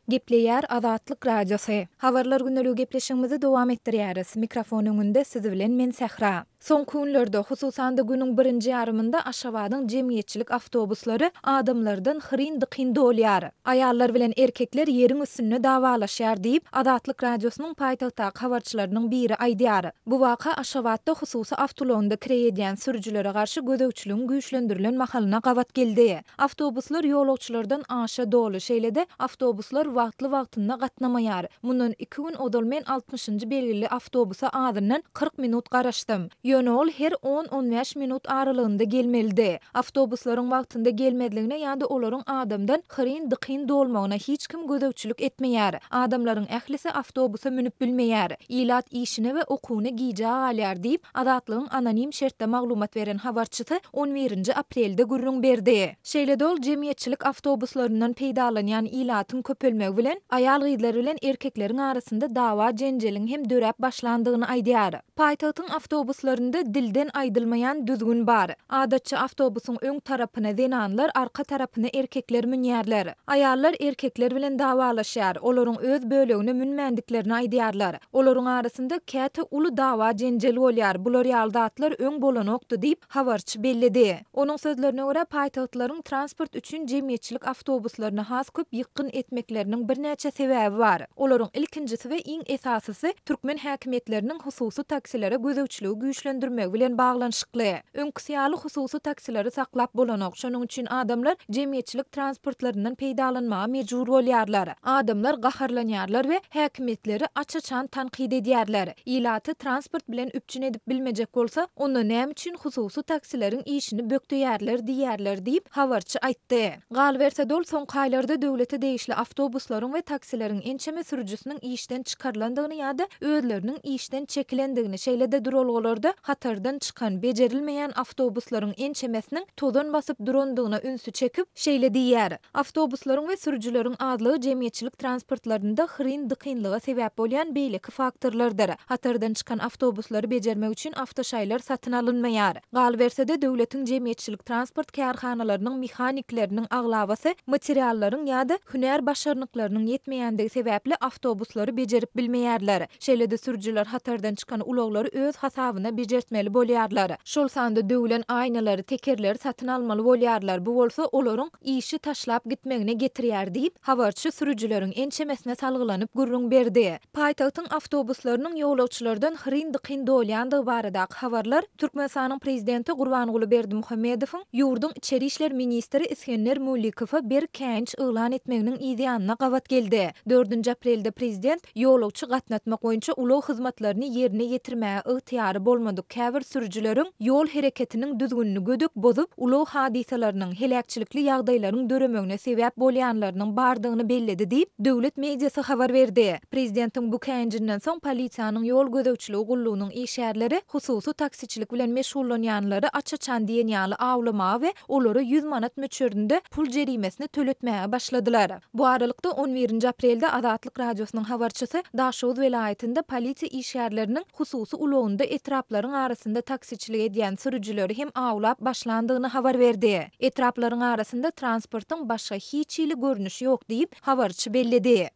Gepleýär Azatlyk Radiosu. Habarlar gündäligi gepleşigimizi dowam etdirýäris. Mikrofon öňünde siz bilen men Sähra. Soňky günlerde, hususan da günüň birinji ýarymynda Aşgabatyň jemgyýetçilik awtobuslary adamlardan hyryn-dyqyn dolýar. Aýallar bilen erkekler ýeriň üstünde dawalaşýar diýip Azatlyk Radiosynyň paýtagtda habarçylarynyň biri aýdýar. Bu waka Aşgabatda hususy awtolonda kirýän sürüjilere garşy gödekçiligiň güýçlendirilen mahalyna gawat geldi. Awtobuslar ýolagçylardan aşa dolu şeýlede awtobuslar wagtly-wagtynda gatnamaýar. Mundan 2 gün odal men 60-njy belgili awtobusa adından 40 minut garaşdym. Ýöne her 10-15 minut aralygynda gelmeldi. Awtobuslaryň wagtynda gelmediligine ýa-da olaryň adamdan hyryn-dyqyn dolmagyna hiç kim gödekçilik etmeýär. Adamlaryň ählisi awtobusa minip bilmeýär. Ilat işine we okuwyny giýje alýar diýip Azatlygyň anonim şertde maglumat beren habarçysy 11-nji aprelde gürrüň berdi. Şeýle ol jemgyýetçilik awtobuslarynyň peýdalanýan ilatyň köpelmegi bilen aýal gyzlar bilen erkekleriň arasynda dawa jenjeliň hem döräp başlandygyny aýdýar. Paýtagtyň awtobuslarynda dilden aýdylmaýan düzgün bar. Adatça awtobusyň öň tarapyna zenanlar, arka tarapyna erkekler münýärler. Aýallar erkekler bilen dawalaşýar. Olaryň öz bölegine münmendiklerini aýdýarlar. Olaryň arasynda käte uly dawa jenjeli bolýar. Bular ýaldatlar öň bolanokdy diýip habarçy bellidi. Onuň sözlerine görä paýtagtlaryň transport üçin jemgyýetçilik awtobuslaryna has köp ýykyn etmekleriniň birnäçe sebäbi bar. Olaryň ilkinjisi we iň esasysy türkmen häkimetleriniň hususy taksilere gözegçiligi güýçlendirmek bilen baglanyşykly. Öňküsýaly hususy taksileri saklap bolanok. Şonuň üçin adamlar jemgyýetçilik transportlaryndan peýdalanmaga mejbur bolýarlar. Adamlar gaharlanýarlar we häkimetleri açaçan tanqid edýärler. Ilaty transport bilen üpçün edip bilmejek bolsa, onda näme üçin hususy taksileriň işini bökdüýärler diýärler diýip habarçy aýtdy. Gal berse dol soňky aýlarda döwlete degişli awtobuslaryň we taksileriň ençeme sürüjüsiniň işden çykarlandygyny ýa-da özleriniň işden çekilendigini şeýlede duralgylarda hatardan çykan bejerilmeýän awtobuslaryň ençemesiniň tozan basyp durandygyna ünsü çekip şeýle diýär. Awtobuslaryň we sürüjileriň azlygy jemgyýetçilik transportlarynda hyryn-dyqynlyga sebäp bolýan beýleki faktorlardyr. Hatardan çykan awtobuslary bejermek üçin awtoşaýlar satyn alynmaýar. Gal berse de döwletiň jemgyýetçilik transport kärhanalarynyň mehanikleriniň aglabasy materiallaryň ýa-da hünär başarnyklarynyň ýetmeýändigi sebäpli awtobuslary bejerip bilmeýärler. Şeýlede sürüjiler hatardan çykan uloglary öz hasabyna bejertmeli bolýarlar. Şol sanda döwlen aýnalary, tekerleri satyn almaly bolýarlar. Bu bolsa olaryň işi taşlap gitmegine getirýär diýip habarçy sürüjileriň ençemesine salgylanyp gürrüň berdi. Paýtagtyň awtobuslarynyň ýolagçylardan hyryn-dyqyn dolýandygy barada habarlar Türkmenistanyň prezidenti Gurbanguly Berdimuhammedowyň ýurdun içeri işler ministri İskender Mulikowa bir känç ýylan etmeginiň ideýanyna gawat geldi. 4-nji aprelde prezident ýolagçy gatnatmak boýunça ulug hyzmatlaryny ýerine ýetirmäge ygtyýary bolmadyk käbir sürüjileriň ýol hereketiniň düzgünlüğini gödük bozup ulug hadisalarynyň helakçylikli ýagdaýlaryň döremegine sebäp bolýanlarynyň bardygyny belledi diýip döwlet mediasy habar berdi. Prezidentiň bu känjinden soň polisiýanyň ýol gödekçiligi gullugynyň işgärleri hususy taksiçilik bilen meşgullanýanlary açaçan diýen ýaly awlamaga we olary 100 manat möçberinde pul jerimesini töletmäge başladylar. Bu aralykda 11-nji aprelde Azatlyk Radiosynyň habarçysy Daşoz welaýetinde polisiýa işgärleriniň hususy ulugynda etraplaryň arasynda taksiçilik edýän sürüjileri hem awlap başlandygyny habar berdi. Etraplaryň arasynda transportyň başga hiç ýyly görnüşi ýok diýip habarçy belledi.